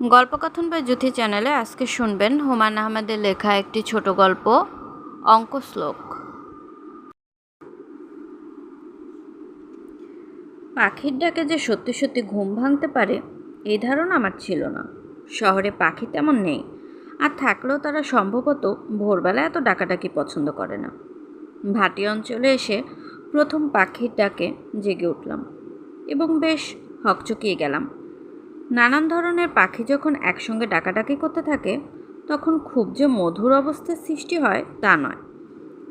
গল্পকথন by Juthi চ্যানেলে আজকে শুনবেন হুমায়ুন আহমেদের লেখা একটি ছোট গল্প অঙ্ক শ্লোক। পাখির ডাকে যে সত্যি সত্যি ঘুম ভাঙতে পারে এই ধারণা আমার ছিল না। শহরে পাখি তেমন নেই, আর থাকলেও তারা সম্ভবত ভোরবেলা এত ডাকাডাকি পছন্দ করে না। ভাটি অঞ্চলে এসে প্রথম পাখির ডাকে জেগে উঠলাম এবং বেশ হকচকিয়ে গেলাম। নানান ধরনের পাখি যখন একসঙ্গে ডাকাডাকি করতে থাকে তখন খুব যে মধুর অবস্থার সৃষ্টি হয় তা নয়।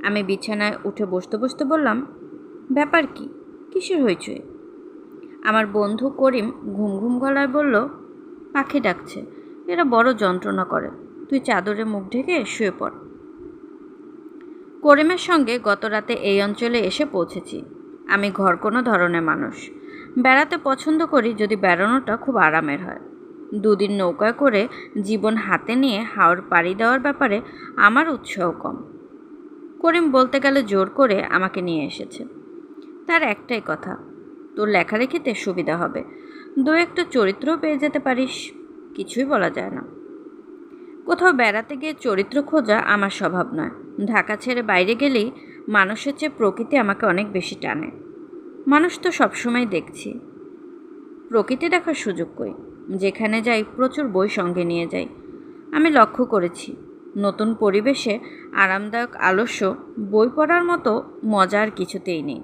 আমি বিছানায় উঠে বসতে বসতে বললাম, ব্যাপার কি, কিসের হইচই? আমার বন্ধু করিম ঘুম ঘুম গলায় বলল, পাখি ডাকছে, এরা বড় যন্ত্রণা করে, তুই চাদরে মুখ ঢেকে শুয়ে পড়। করিমের সঙ্গে গত রাতে এই অঞ্চলে এসে পৌঁছেছি। আমি ঘর কোনো ধরনের মানুষ, বেড়াতে পছন্দ করি যদি বেড়ানোটা খুব আরামের হয়। দুদিন নৌকায় করে জীবন হাতে নিয়ে হাওর পাড়ি দেওয়ার ব্যাপারে আমার উৎসাহ কম। করিম বলতে গেলে জোর করে আমাকে নিয়ে এসেছে। তার একটাই কথা, তোর লেখালেখিতে সুবিধা হবে, দু একটা চরিত্রও পেয়ে যেতে পারিস। কিছুই বলা যায় না। কোথাও বেড়াতে গিয়ে চরিত্র খোঁজা আমার স্বভাব নয়। ঢাকা ছেড়ে বাইরে গেলেই মানুষের চেয়ে প্রকৃতি আমাকে অনেক বেশি টানে। মানুষ তো সবসময় দেখছি, প্রকৃতি দেখার সুযোগ কই। যেখানে যাই প্রচুর বই সঙ্গে নিয়ে যাই। আমি লক্ষ্য করেছি নতুন পরিবেশে আরামদায়ক আলস্য বই পড়ার মতো মজা আর কিছুতেই নেই।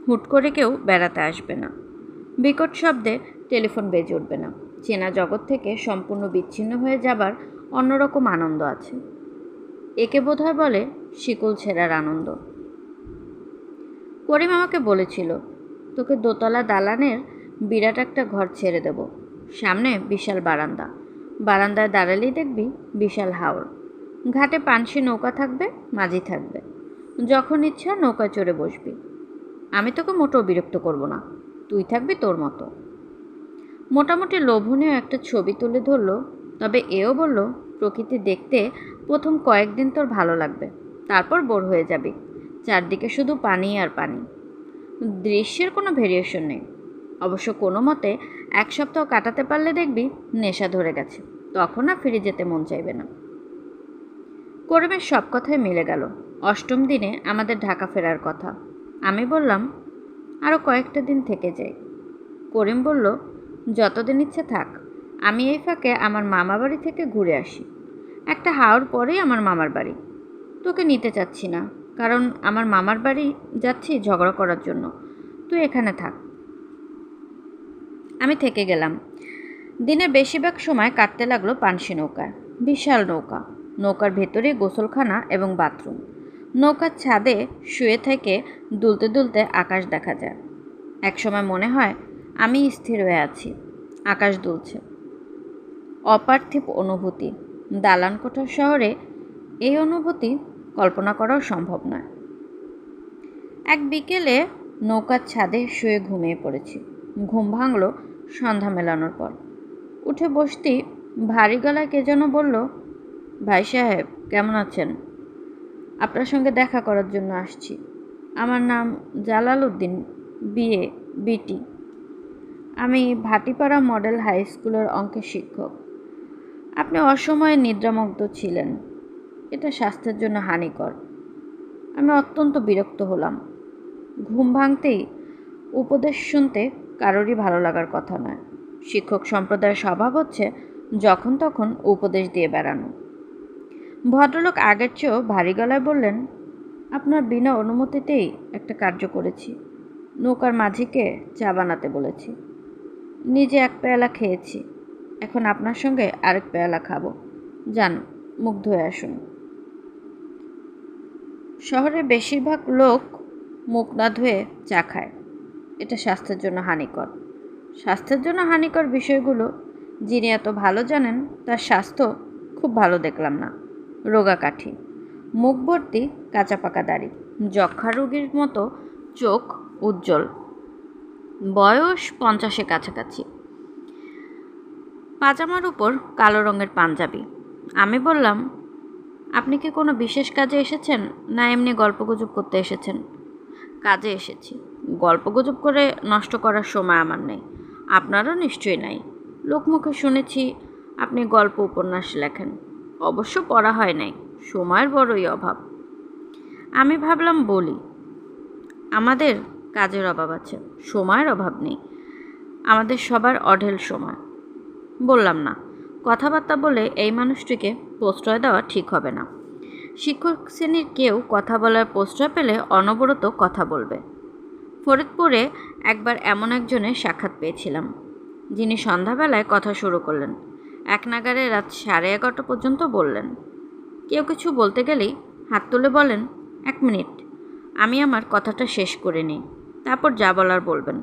হুট করে কেউ বেড়াতে আসবে না, বিকট শব্দে টেলিফোন বেজে উঠবে না। চেনা জগৎ থেকে সম্পূর্ণ বিচ্ছিন্ন হয়ে যাবার অন্যরকম আনন্দ আছে। একে বোধহয় বলে শিকল ছেঁড়ার আনন্দ। করিম আমাকে বলেছিল, তোকে দোতলা দালানের বিরাট একটা ঘর ছেড়ে দেব, সামনে বিশাল বারান্দা, বারান্দায় দাঁড়ালেই দেখবি বিশাল হাওর, ঘাটে পানসি নৌকা থাকবে, মাঝি থাকবে, যখন ইচ্ছা নৌকায় চড়ে বসবি। আমি তোকে মোটেও বিরক্ত করব না, তুই থাকবি তোর মতো। মোটামুটি লোভনীয় একটা ছবি তুলে ধরলো, তবে এও বলল, প্রকৃতি দেখতে প্রথম কয়েকদিন তোর ভালো লাগবে, তারপর বোর হয়ে যাবি। চারদিকে শুধু পানি আর পানি, দৃশ্যের কোনো ভেরিয়েশন নেই। অবশ্য কোনো মতে 1 সপ্তাহ কাটাতে পারলে দেখবি নেশা ধরে গেছে, তখন আর ফিরে যেতে মন চাইবে না। করিমের সব কথাই মিলে গেল। 8ম দিনে আমাদের ঢাকা ফেরার কথা। আমি বললাম, আরও কয়েকটা দিন থেকে যাই। করিম বলল, যতদিন ইচ্ছে থাক, আমি এই ফাঁকে আমার মামা বাড়ি থেকে ঘুরে আসি। একটা হাওর পরেই আমার মামার বাড়ি। তোকে নিতে চাচ্ছি না, কারণ আমার মামার বাড়ি যাচ্ছি ঝগড়া করার জন্য, তুই এখানে থাক। আমি থেকে গেলাম। দিনের বেশিরভাগ সময় কাটতে লাগলো পানসি নৌকায়। বিশাল নৌকা, নৌকার ভেতরে গোসলখানা এবং বাথরুম। নৌকার ছাদে শুয়ে থেকে দুলতে দুলতে আকাশ দেখা যায়। একসময় মনে হয় আমি স্থির হয়ে আছি, আকাশ দুলছে। অপার্থিব অনুভূতি। দালান কোঠার শহরে এই অনুভূতি কল্পনা করাও সম্ভব নয়। এক বিকেলে নৌকার ছাদে শুয়ে ঘুমিয়ে পড়েছি। ঘুম ভাঙল সন্ধ্যা মেলানোর পর। উঠে বসতেই ভারী গলায় কে যেন বলল, ভাই সাহেব কেমন আছেন? আপনার সঙ্গে দেখা করার জন্য আসছি। আমার নাম জালাল উদ্দিন, বিএ, বিটি। আমি ভাটিপাড়া মডেল হাই স্কুলের অঙ্কের শিক্ষক। আপনি অসময়ে নিদ্রামগ্ন ছিলেন, এটা স্বাস্থ্যের জন্য হানিকর। আমি অত্যন্ত বিরক্ত হলাম। ঘুম ভাঙতেই উপদেশ শুনতে কারোরই ভালো লাগার কথা নয়। শিক্ষক সম্প্রদায়ের স্বভাব হচ্ছে যখন তখন উপদেশ দিয়ে বেড়ানো। ভদ্রলোক আগের চেয়েও ভারী গলায় বললেন, আপনার বিনা অনুমতিতেই একটা কার্য করেছি। নৌকার মাঝিকে চা বানাতে বলেছি, নিজে 1 পেয়ালা খেয়েছি, এখন আপনার সঙ্গে আরেক পেয়ালা খাবো। যান, মুখ ধুয়ে আসুন। শহরের বেশিরভাগ লোক মুখ না ধুয়ে চা খায়, এটা স্বাস্থ্যের জন্য হানিকর। স্বাস্থ্যের জন্য হানিকর বিষয়গুলো যিনি এত ভালো জানেন তার স্বাস্থ্য খুব ভালো দেখলাম না। রোগাকাঠি, মুখ ভর্তি কাঁচা পাকা দাড়ি, যক্ষা রোগীর মতো চোখ উজ্জ্বল, বয়স 50-এর কাছাকাছি, পাজামার উপর কালো রঙের পাঞ্জাবি। আমি বললাম, আপনি কি কোনো বিশেষ কাজে এসেছেন, না এমনি গল্পগুজব করতে এসেছেন? কাজে এসেছি, গল্পগুজব করে নষ্ট করার সময় আমার নেই, আপনারও নিশ্চয়ই নাই। লোকমুখে শুনেছি আপনি গল্প উপন্যাস লেখেন। অবশ্য পড়া হয় নাই, সময়ের বড়ই অভাব। আমি ভাবলাম বলি, আমাদের কাজের অভাব আছে, সময়ের অভাব নেই। আমাদের সবার অঢেল সময়। বললাম না, কথাবার্তা বলে এই মানুষটিকে প্রশ্রয় দেওয়া ঠিক হবে না। শিক্ষক শ্রেণীর কেউ কথা বলার প্রশ্রয় পেলে অনবরত কথা বলবে। ফরিদপুরে একবার এমন একজনের সাক্ষাৎ পেয়েছিলাম, যিনি সন্ধ্যাবেলায় কথা শুরু করলেন, এক নাগাড়ে রাত 11:30 পর্যন্ত বললেন। কেউ কিছু বলতে গেলেই হাত তুলে বলেন, 1 মিনিট, আমি আমার কথাটা শেষ করে নিই, তারপর যা বলার বলবেন।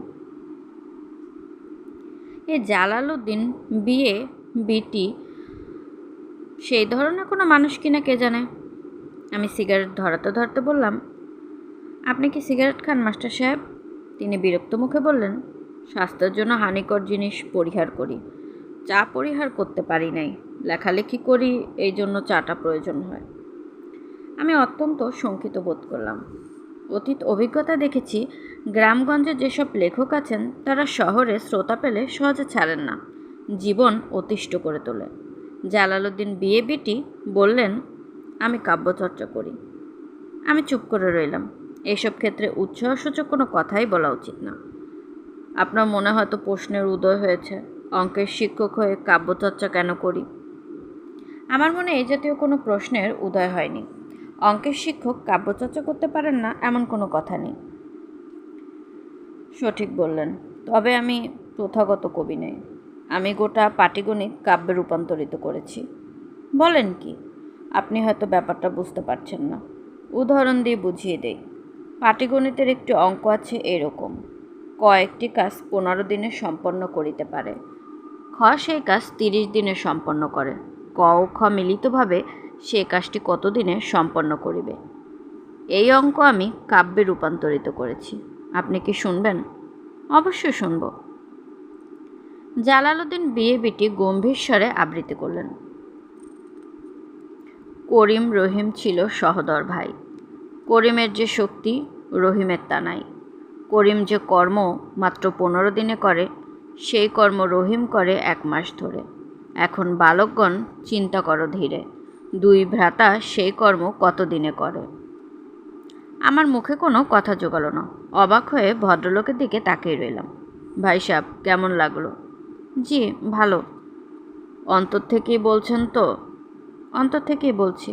এই জালালউদ্দিন বিয়ে বিটি সেই ধরনের কোনো মানুষ কিনা কে জানে। আমি সিগারেট ধরাতে ধরতে বললাম, আপনি কি সিগারেট খান মাস্টার সাহেব? তিনি বিরক্ত মুখে বললেন, স্বাস্থ্যের জন্য হানিকর জিনিস পরিহার করি। চা পরিহার করতে পারি নাই, লেখালেখি করি, এই জন্য চাটা প্রয়োজন হয়। আমি অত্যন্ত শঙ্কিত বোধ করলাম। অতীত অভিজ্ঞতা দেখেছি, গ্রামগঞ্জে যেসব লেখক আছেন তারা শহরে শ্রোতা পেলে সহজে ছাড়েন না, জীবন অতিষ্ঠ করে তোলে। জালালউদ্দিন বিয়ে বিটি বললেন, আমি কাব্যচর্চা করি। আমি চুপ করে রইলাম। এইসব ক্ষেত্রে উৎসাহসূচক কোনো কথাই বলা উচিত না। আপনার মনে হয়তো প্রশ্নের উদয় হয়েছে, অঙ্কের শিক্ষক হয়ে কাব্যচর্চা কেন করি? আমার মনে এই জাতীয় কোনো প্রশ্নের উদয় হয়নি। অঙ্কের শিক্ষক কাব্যচর্চা করতে পারেন না এমন কোনো কথা নেই। সঠিক বললেন, তবে আমি প্রথাগত কবি নই। আমি গোটা পাটিগণিত কাব্যে রূপান্তরিত করেছি। বলেন কি? আপনি হয়তো ব্যাপারটা বুঝতে পারছেন না। উদাহরণ দিয়ে বুঝিয়ে দেই। পাটিগণিতের একটি অঙ্ক আছে এরকম, ক একটি কাজ 15 দিনে সম্পন্ন করিতে পারে, খ সেই কাজ 30 দিনে সম্পন্ন করে, ক ও খ মিলিতভাবে সে কাজটি কত দিনে সম্পন্ন করিবে। এই অঙ্ক আমি কাব্যে রূপান্তরিত করেছি। আপনি কি শুনবেন? অবশ্যই শুনব। জালালউদ্দিন বিয়ে বিটি গম্ভীর স্বরে আবৃত্তি করলেন। করিম রহিম ছিল সহোদর ভাই। করিমের যে শক্তি, রহিমের তা নাই। করিম যে কর্ম মাত্র 15 দিনে করে, সেই কর্ম রহিম করে 1 মাস ধরে। এখন বালকগণ চিন্তা করো ধীরে, 2 ভ্রাতা সেই কর্ম কত দিনে করে। আমার মুখে কোনো কথা জোগালো না। অবাক হয়ে ভদ্রলোকের দিকে তাকিয়ে রইলাম। ভাই সাহেব, কেমন লাগলো? জি, ভালো। অন্তর থেকেই বলছেন তো? অন্তর থেকেই বলছি।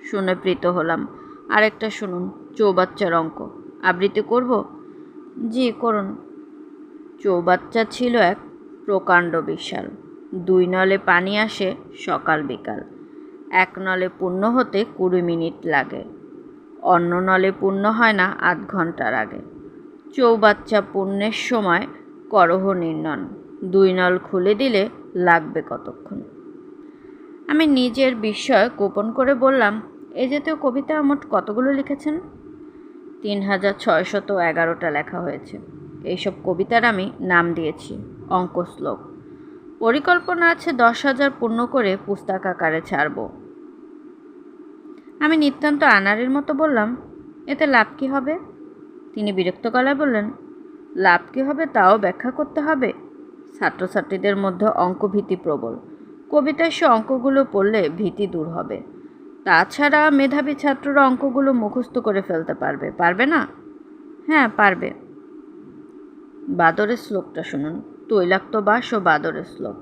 শুনে প্রীত হলাম। আরেকটা শুনুন, চৌবাচ্চার অঙ্ক। আবৃত্তি করব? জি, করুন। চৌবাচ্চা ছিল এক প্রকাণ্ড বিশাল। 2 নলে পানি আসে সকাল বিকাল। 1 নলে পূর্ণ হতে 20 মিনিট লাগে। অন্য নলে পূর্ণ হয় না 8 ঘন্টার আগে। চৌবাচ্চা পূর্ণের সময় করহ নির্ণন। 2 নল খুলে দিলে লাগবে কতক্ষণ? আমি নিজের বিস্ময় গোপন করে বললাম, এ জাতীয় কবিতা মোট কতগুলো লিখেছেন? 3611টা লেখা হয়েছে। এইসব কবিতার আমি নাম দিয়েছি অঙ্ক শ্লোক। পরিকল্পনা আছে 10,000 পূর্ণ করে পুস্তক আকারে ছাড়ব। আমি নিতান্ত আনাড়ির মতো বললাম, এতে লাভ কী হবে? তিনি বিরক্ত গলায় বললেন, লাভ কী হবে তাও ব্যাখ্যা করতে হবে? ছাত্রছাত্রীদের মধ্যে অঙ্কভীতি প্রবল। কবিতায় সে অঙ্কগুলো পড়লে ভীতি দূর হবে। তাছাড়া মেধাবী ছাত্ররা অঙ্কগুলো মুখস্থ করে ফেলতে পারবে, পারবে না? হ্যাঁ, পারবে। বাদরের শ্লোকটা শুনুন, তৈলাক্ত বাস ও বাদরের শ্লোক।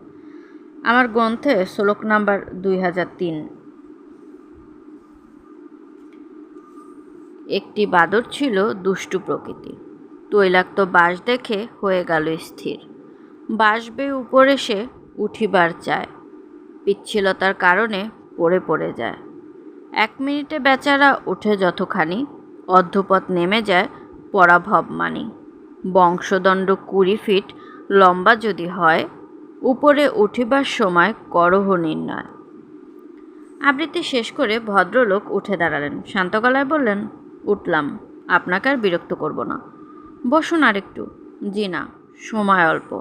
আমার গ্রন্থে শ্লোক নাম্বার 2003। একটি বাদর ছিল দুষ্টু প্রকৃতি। তৈলাক্ত বাঁশ দেখে হয়ে গেল স্থির। বাঁশ বেয়ে উপরে সে উঠিবার চায়, পিচ্ছিলতার কারণে পড়ে পড়ে যায়। 1 মিনিটে বেচারা ওঠে যতখানি, অর্ধপথ নেমে যায় পরাভব মানি। বংশদণ্ড 20 ফিট লম্বা যদি হয়, উপরে উঠিবার সময় করহ নির্ণয়। আবৃত্তি শেষ করে ভদ্রলোক উঠে দাঁড়ালেন। শান্ত গলায় বললেন, উঠলাম, আপনাকে আর বিরক্ত করব না। বসুন আরেকটু। জি না, সময় অল্প,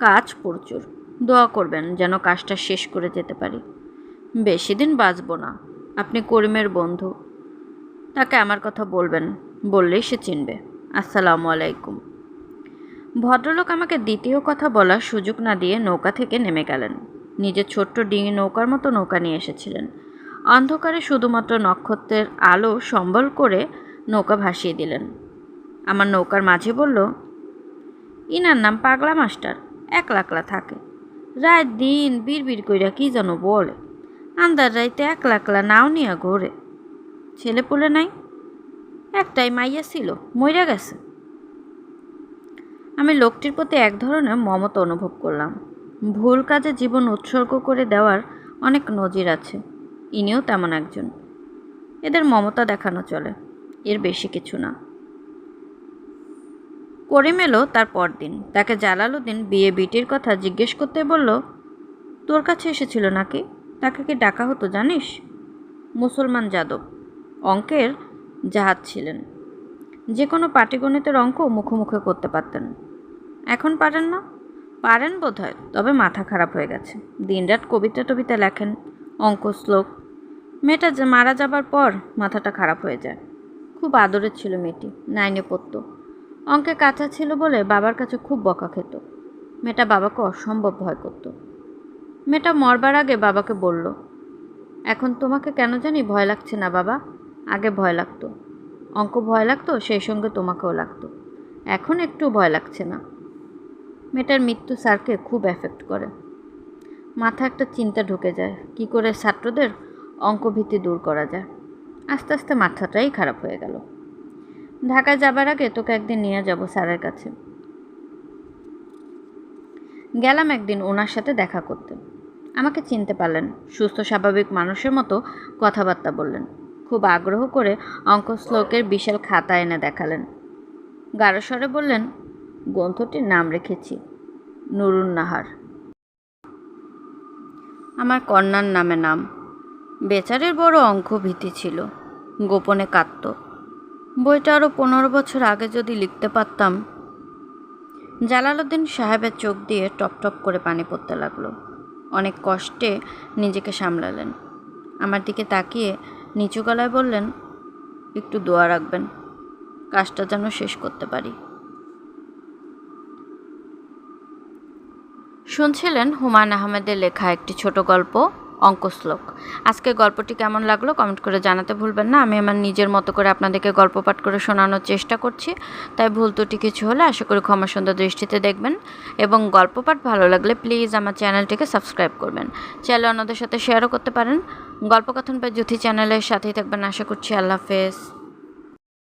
কাজ প্রচুর। দোয়া করবেন যেন কাজটা শেষ করে যেতে পারি। বেশি দিন বাঁচব না। আপনি করিমের বন্ধু, তাকে আমার কথা বলবেন, বললেই সে চিনবে। আসসালামু আলাইকুম। ভদ্রলোক আমাকে দ্বিতীয় কথা বলার সুযোগ না দিয়ে নৌকা থেকে নেমে গেলেন। নিজের ছোট্ট ডিঙি নৌকার মতো নৌকা নিয়ে এসেছিলেন। অন্ধকারে শুধুমাত্র নক্ষত্রের আলো সম্বল করে নৌকা ভাসিয়ে দিলেন। আমার নৌকার মাঝি বলল, ইনার নাম পাগলা মাস্টার, একলা থাকে, রাত দিন বিড় কইরা কি যেন বলে, আন্দার রাইতে একলা নাও নিয়া ঘোরে। ছেলে পুলে নাই, একটাই মাইয়া ছিল, মইরা গেছে। আমি লোকটির প্রতি এক ধরনের মমতা অনুভব করলাম। ভুল কাজে জীবন উৎসর্গ করে দেওয়ার অনেক নজির আছে, ইনিও তেমন একজন। এদের মমতা দেখানো চলে, এর বেশি কিছু না। করিম এলো তার পরদিন। তাকে জালালউদ্দিন বিয়ে বিটির কথা জিজ্ঞেস করতে বলল, তোর কাছে এসেছিল নাকি? তাকে কি ডাকা হতো জানিস? মুসলমান যাদব, অঙ্কের জাহাজ ছিলেন। যে কোনো পাটিগণিতের অঙ্ক মুখোমুখি করতে পারতেন। এখন পারেন না? পারেন বোধ হয়, তবে মাথা খারাপ হয়ে গেছে। দিনরাত কবিতা টবিতা লেখেন, অঙ্ক শ্লোক। মেয়েটা মারা যাবার পর মাথাটা খারাপ হয়ে যায়। খুব আদরের ছিল মেয়েটি, 9-এ পড়ত। অঙ্কে কাঁচা ছিল বলে বাবার কাছে খুব বকা খেত। মেয়েটা বাবাকে অসম্ভব ভয় করত। মেয়েটা মরবার আগে বাবাকে বলল, এখন তোমাকে কেন জানি ভয় লাগছে না বাবা, আগে ভয় লাগতো। অঙ্ক ভয় লাগতো, সেই সঙ্গে তোমাকেও লাগতো। এখন একটু ভয় লাগছে না। মেয়েটার মৃত্যু স্যারকে খুব এফেক্ট করে। মাথা একটা চিন্তা ঢুকে যায়, কি করে ছাত্রদের অঙ্কভীতি দূর করা যায়। আস্তে আস্তে মাথাটাই খারাপ হয়ে গেল। ঢাকায় যাবার আগে তোকে একদিন নিয়ে যাব স্যারের কাছে। গেলাম একদিন ওনার সাথে দেখা করতে। আমাকে চিনতে পারলেন, সুস্থ স্বাভাবিক মানুষের মতো কথাবার্তা বললেন। খুব আগ্রহ করে অঙ্ক শ্লোকের বিশাল খাতা এনে দেখালেন। গাঢ় স্বরে বললেন, গ্রন্থটির নাম রেখেছি নুরুন্নাহার, আমার কন্যার নামে নাম। বেচারের বড় অঙ্কভীতি ছিল, গোপনে কাঁদত। বইটা আরও 15 বছর আগে যদি লিখতে পারতাম। জালালউদ্দিন সাহেবের চোখ দিয়ে টপ টপ করে পানি পড়তে লাগলো। অনেক কষ্টে নিজেকে সামলালেন। আমার দিকে তাকিয়ে নিচু গলায় বললেন, একটু দোয়া রাখবেন, কাজটা যেন শেষ করতে পারি। শুনছিলেন হুমায়ুন আহমেদের লেখা একটি ছোট গল্প, অঙ্ক শ্লোক। আজকে গল্পটি কেমন লাগলো কমেন্ট করে জানাতে ভুলবেন না। আমি আমার নিজের মতো করে আপনাদেরকে গল্প পাঠ করে শোনানোর চেষ্টা করছি, তাই ভুল ত্রুটি কিছু হলে আশা করি ক্ষমা সুন্দর দৃষ্টিতে দেখবেন। এবং গল্প পাঠ ভালো লাগলে প্লিজ আমার চ্যানেলটিকে সাবস্ক্রাইব করবেন। চাইলে অন্যদের সাথে শেয়ারও করতে পারেন। গল্পকথন বা জ্যোতি চ্যানেলের সাথেই থাকবেন আশা করছি। আল্লাহ হাফেজ।